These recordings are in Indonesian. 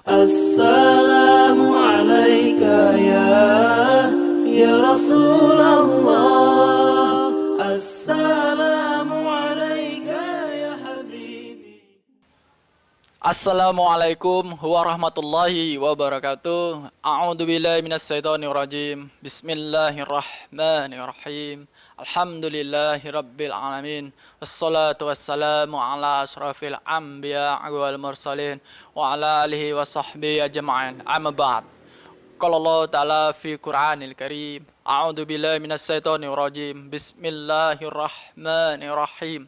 Assalamu alayka ya Rasulullah. Assalamu alayka ya habibi. Assalamualaikum warahmatullahi wabarakatuh. A'udzu billahi minasyaitonir rajim. Bismillahirrahmanirrahim. Alhamdulillahi rabbil alamin. Wassalatu wassalamu ala asrafil anbiya wal mursalin wa ala alihi wa sahbihi ajma'in. Amma ba'd. Qala Allah Ta'ala fi Qur'anil Karim. A'udzu billahi minasyaitonir rajim. Bismillahirrahmanirrahim.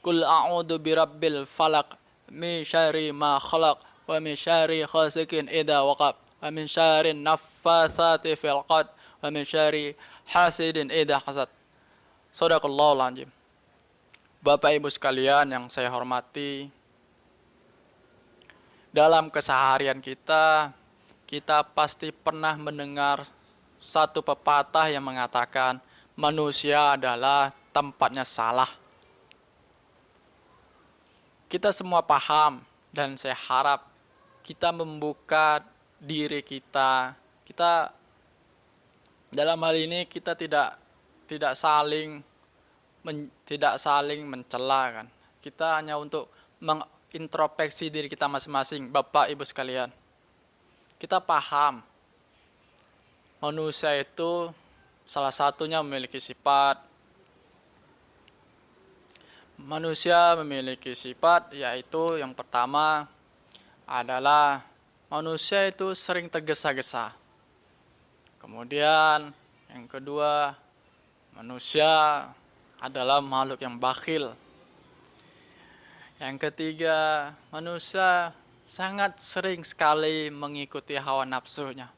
Qul a'udzu birabbil falaq min syarri ma khalaq wa min syarri ghasikin idza waqab wa min syarri naffatsati fil 'qad wa min syarri hasidin idza hasad. Shadaqallahul azim. Bapak Ibu sekalian yang saya hormati, dalam keseharian kita pasti pernah mendengar satu pepatah yang mengatakan manusia adalah tempatnya salah. Kita semua paham dan saya harap kita membuka diri kita. Kita dalam hal ini kita tidak saling mencela kan. Kita hanya untuk mengintrospeksi diri kita masing-masing, Bapak Ibu sekalian. Kita paham manusia itu salah satunya memiliki sifat. Manusia memiliki sifat, yaitu yang pertama adalah manusia itu sering tergesa-gesa. Kemudian yang kedua, manusia adalah makhluk yang bakhil. Yang ketiga, manusia sangat sering sekali mengikuti hawa nafsunya.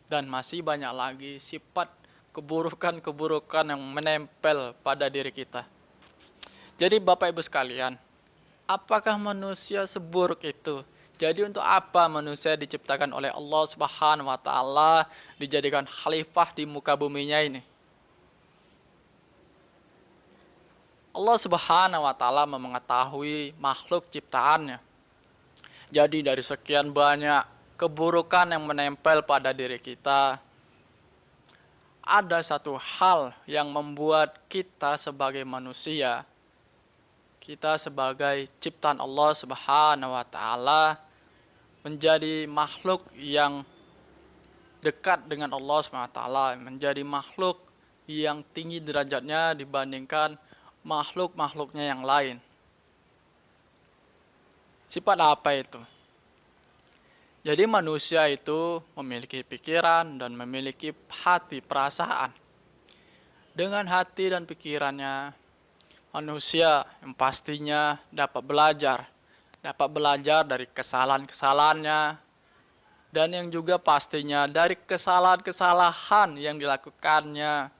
Dan masih banyak lagi sifat keburukan-keburukan yang menempel pada diri kita. Jadi Bapak Ibu sekalian, apakah manusia seburuk itu? Jadi untuk apa manusia diciptakan oleh Allah Subhanahu wa taala, dijadikan khalifah di muka buminya ini? Allah Subhanahu wa taala mengetahui makhluk ciptaannya. Jadi dari sekian banyak keburukan yang menempel pada diri kita, ada satu hal yang membuat kita sebagai manusia, kita sebagai ciptaan Allah Subhanahu wa taala menjadi makhluk yang dekat dengan Allah Subhanahu wa taala, menjadi makhluk yang tinggi derajatnya dibandingkan makhluk-makhluknya yang lain. Sifat apa itu? Jadi manusia itu memiliki pikiran dan memiliki hati, perasaan. Dengan hati dan pikirannya, manusia yang pastinya dapat belajar dari kesalahan-kesalahannya, dan yang juga pastinya dari kesalahan-kesalahan yang dilakukannya.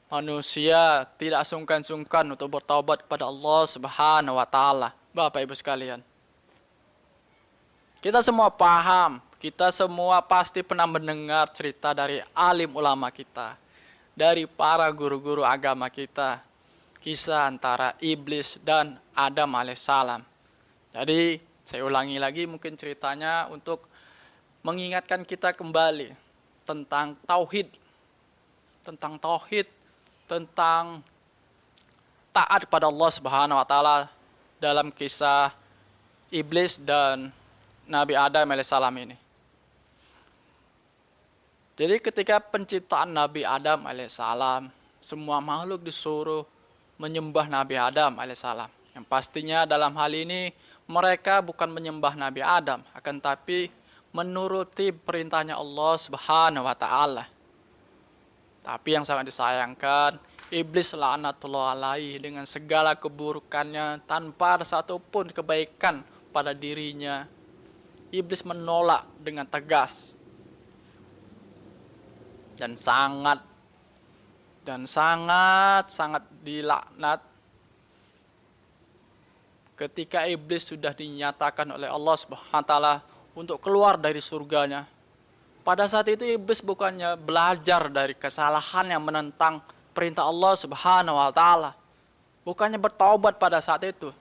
Manusia tidak sungkan-sungkan untuk bertaubat kepada Allah Subhanahu wa taala. Bapak Ibu sekalian, kita semua paham, kita semua pasti pernah mendengar cerita dari alim ulama kita, dari para guru-guru agama kita, kisah antara iblis dan Adam alaihissalam. Jadi saya ulangi lagi mungkin ceritanya untuk mengingatkan kita kembali tentang tauhid, tentang taat kepada Allah Subhanahu wa taala dalam kisah iblis dan Nabi Adam alaihissalam ini. Jadi ketika penciptaan Nabi Adam alaihissalam, semua makhluk disuruh menyembah Nabi Adam alaihissalam. Yang pastinya dalam hal ini mereka bukan menyembah Nabi Adam, akan tapi menuruti perintahnya Allah Subhanahu wa taala. Tapi yang sangat disayangkan, iblis laknatullah alaihi dengan segala keburukannya tanpa ada satupun kebaikan pada dirinya. Iblis menolak dengan tegas dan sangat dilaknat ketika iblis sudah dinyatakan oleh Allah Subhanahu wa taala untuk keluar dari surganya. Pada saat itu iblis bukannya belajar dari kesalahan yang menentang perintah Allah Subhanahu wa taala. Bukannya bertaubat pada saat itu.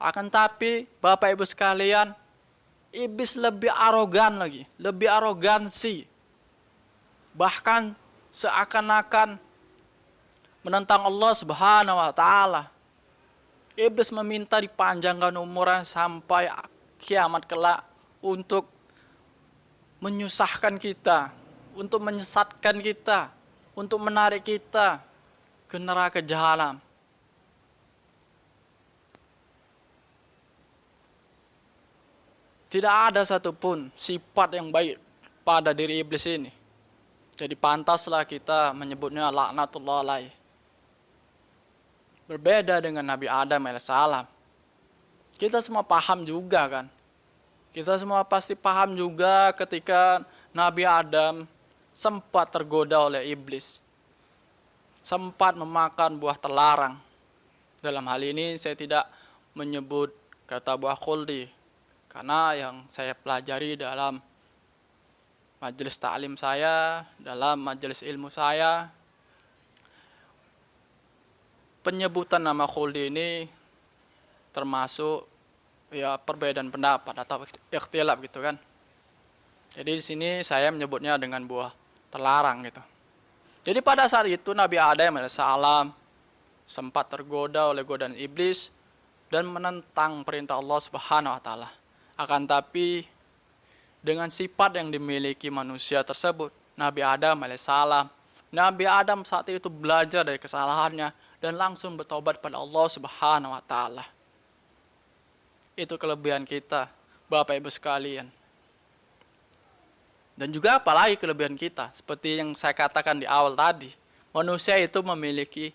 Akan tapi Bapak Ibu sekalian, Iblis lebih arogan lagi, lebih arogansi. Bahkan seakan-akan menentang Allah Subhanahu wa taala. Iblis meminta dipanjangkan umurnya sampai kiamat kelak untuk menyusahkan kita, untuk menyesatkan kita, untuk menarik kita ke neraka jahanam. Tidak ada satupun sifat yang baik pada diri iblis ini. Jadi pantaslah kita menyebutnya laknatullah alaih. Berbeda dengan Nabi Adam alaihissalam. Kita semua paham juga kan. Kita semua pasti paham juga ketika Nabi Adam sempat tergoda oleh iblis. Sempat memakan buah terlarang. Dalam hal ini saya tidak menyebut kata buah khuldi. Karena yang saya pelajari dalam majelis ta'lim saya, dalam majelis ilmu saya, penyebutan nama khuldi ini termasuk ya perbedaan pendapat atau ikhtilaf gitu kan. Jadi di sini saya menyebutnya dengan buah terlarang gitu. Jadi pada saat itu Nabi Adam alaihissalam sempat tergoda oleh godaan iblis dan menentang perintah Allah Subhanahu wa taala. Akan tapi dengan sifat yang dimiliki manusia tersebut, Nabi Adam alaihissalam, Nabi Adam saat itu belajar dari kesalahannya dan langsung bertobat pada Allah Subhanahu wa taala. Itu kelebihan kita, Bapak Ibu sekalian. Dan juga apalagi kelebihan kita, seperti yang saya katakan di awal tadi, manusia itu memiliki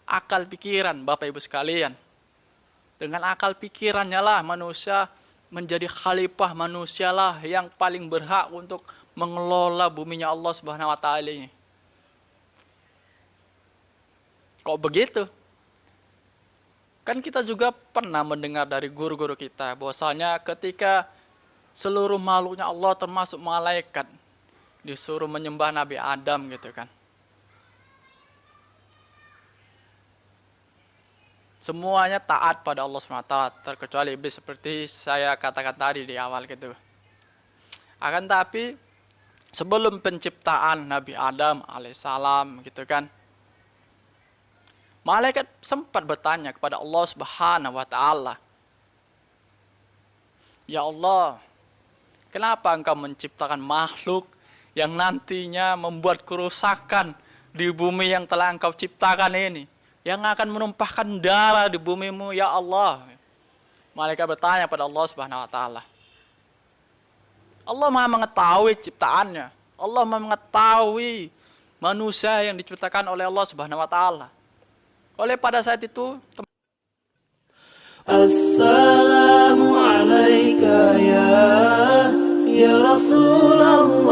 akal pikiran, Bapak Ibu sekalian. Dengan akal pikirannya lah manusia menjadi khalifah, manusia lah yang paling berhak untuk mengelola buminya Allah Subhanahu wa taala ini. Kok begitu? Kan kita juga pernah mendengar dari guru-guru kita bahwasanya ketika seluruh makhluknya Allah termasuk malaikat disuruh menyembah Nabi Adam gitu kan. Semuanya taat pada Allah SWT, terkecuali iblis seperti saya katakan tadi di awal gitu. Akan tapi sebelum penciptaan Nabi Adam alaihissalam gitu kan, malaikat sempat bertanya kepada Allah Subhanahu wa taala, "Ya Allah, kenapa Engkau menciptakan makhluk yang nantinya membuat kerusakan di bumi yang telah Engkau ciptakan ini, yang akan menumpahkan darah di bumimu, ya Allah?" Malaikat bertanya pada Allah Subhanahu wa taala. Allah Maha mengetahui ciptaannya. Allah Maha mengetahui manusia yang diciptakan oleh Allah Subhanahu wa taala. Oleh pada saat itu, Assalamu alayka ya Rasulullah.